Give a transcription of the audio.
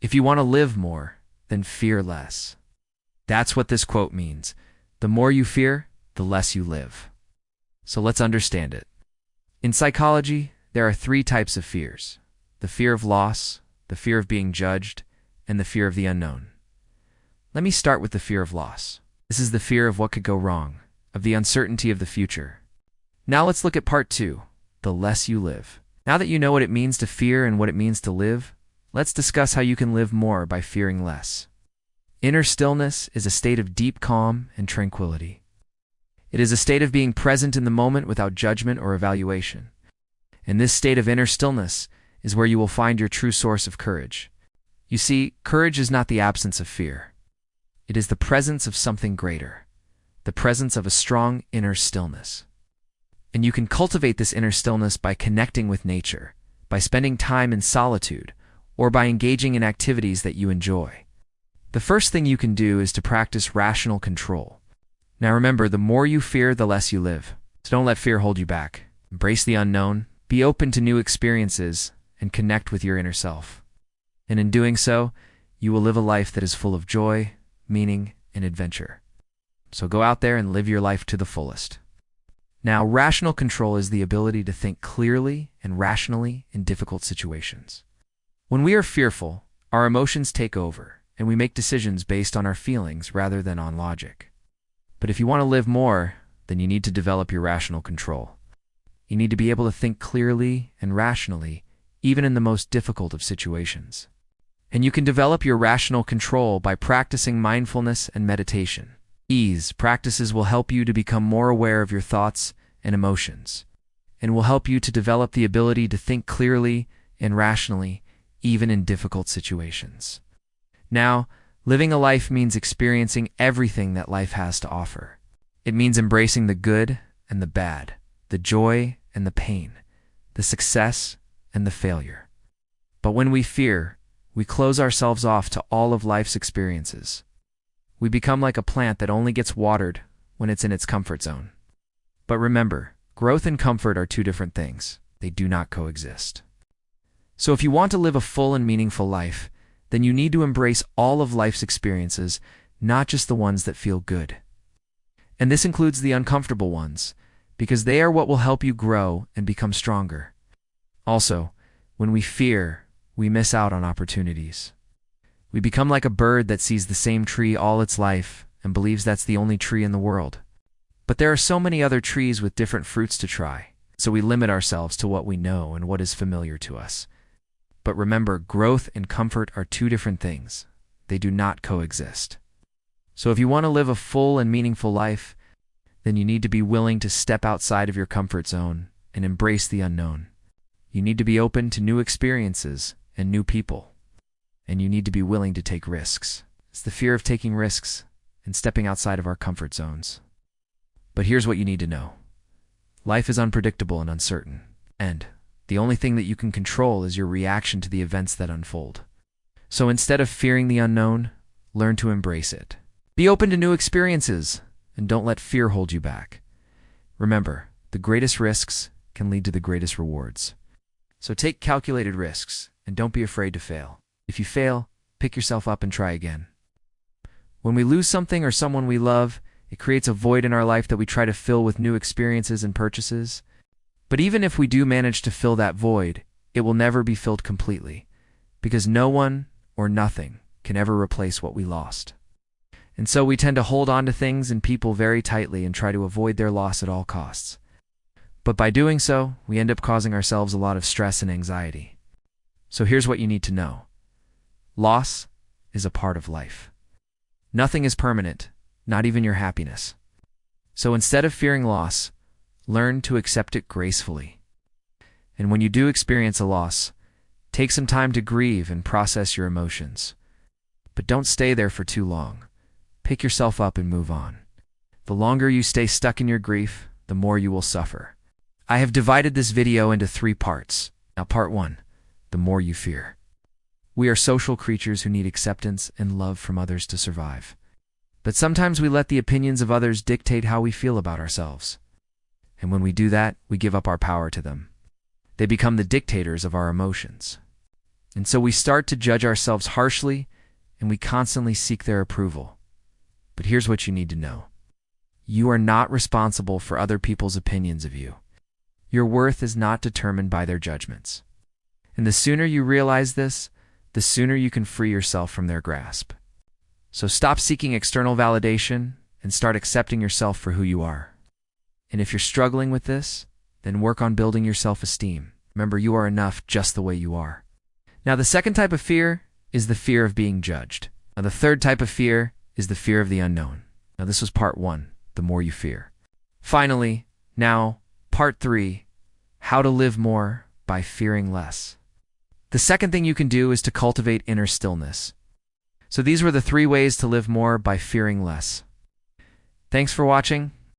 If you want to live more, then fear less. That's what this quote means. The more you fear, the less you live. So let's understand it. In psychology, there are three types of fears: the fear of loss, the fear of being judged, and the fear of the unknown. Let me start with the fear of loss. This is the fear of what could go wrong, of the uncertainty of the future. Now let's look at part two, the less you live. Now that you know what it means to fear and what it means to live, let's discuss how you can live more by fearing less. Inner stillness is a state of deep calm and tranquility. It is a state of being present in the moment without judgment or evaluation. And this state of inner stillness is where you will find your true source of courage. You see, courage is not the absence of fear. It is the presence of something greater, the presence of a strong inner stillness. And you can cultivate this inner stillness by connecting with nature, by spending time in solitude, or by engaging in activities that you enjoy. The first thing you can do is to practice rational control. Now remember, the more you fear, the less you live. So don't let fear hold you back. Embrace the unknown, be open to new experiences, and connect with your inner self. And in doing so, you will live a life that is full of joy, meaning, and adventure. So go out there and live your life to the fullest. Now, rational control is the ability to think clearly and rationally in difficult situations. When we are fearful, our emotions take over, and we make decisions based on our feelings rather than on logic. But if you want to live more, then you need to develop your rational control. You need to be able to think clearly and rationally, even in the most difficult of situations. And you can develop your rational control by practicing mindfulness and meditation. These practices will help you to become more aware of your thoughts and emotions, and will help you to develop the ability to think clearly and rationally, even in difficult situations. Now, living a life means experiencing everything that life has to offer. It means embracing the good and the bad, the joy and the pain, the success and the failure. But when we fear, we close ourselves off to all of life's experiences. We become like a plant that only gets watered when it's in its comfort zone. But remember, growth and comfort are two different things. They do not coexist. So if you want to live a full and meaningful life, then you need to embrace all of life's experiences, not just the ones that feel good. And this includes the uncomfortable ones, because they are what will help you grow and become stronger. Also, when we fear, we miss out on opportunities. We become like a bird that sees the same tree all its life and believes that's the only tree in the world. But there are so many other trees with different fruits to try, so we limit ourselves to what we know and what is familiar to us. But remember, growth and comfort are two different things. They do not coexist. So if you want to live a full and meaningful life, then you need to be willing to step outside of your comfort zone and embrace the unknown. You need to be open to new experiences and new people. And you need to be willing to take risks. It's the fear of taking risks and stepping outside of our comfort zones. But here's what you need to know. Life is unpredictable and uncertain, and the only thing that you can control is your reaction to the events that unfold. So instead of fearing the unknown, learn to embrace it. Be open to new experiences, and don't let fear hold you back. Remember, the greatest risks can lead to the greatest rewards. So take calculated risks, and don't be afraid to fail. If you fail, pick yourself up and try again. When we lose something or someone we love, it creates a void in our life that we try to fill with new experiences and purchases. But even if we do manage to fill that void, it will never be filled completely, because no one or nothing can ever replace what we lost. And so we tend to hold on to things and people very tightly and try to avoid their loss at all costs. But by doing so, we end up causing ourselves a lot of stress and anxiety. So here's what you need to know. Loss is a part of life. Nothing is permanent, not even your happiness. So instead of fearing loss, learn to accept it gracefully. And when you do experience a loss, take some time to grieve and process your emotions. But don't stay there for too long. Pick yourself up and move on. The longer you stay stuck in your grief, the more you will suffer. I have divided this video into 3 parts. Now part 1, the more you fear. We are social creatures who need acceptance and love from others to survive. But sometimes we let the opinions of others dictate how we feel about ourselves. And when we do that, we give up our power to them. They become the dictators of our emotions. And so we start to judge ourselves harshly, and we constantly seek their approval. But here's what you need to know. You are not responsible for other people's opinions of you. Your worth is not determined by their judgments. And the sooner you realize this, the sooner you can free yourself from their grasp. So stop seeking external validation and start accepting yourself for who you are. And if you're struggling with this, then work on building your self-esteem. Remember, you are enough just the way you are. Now, the second type of fear is the fear of being judged. Now, the third type of fear is the fear of the unknown. Now, this was part 1, the more you fear. Finally, now, part 3, how to live more by fearing less. The second thing you can do is to cultivate inner stillness. So these were the 3 ways to live more by fearing less. Thanks for watching.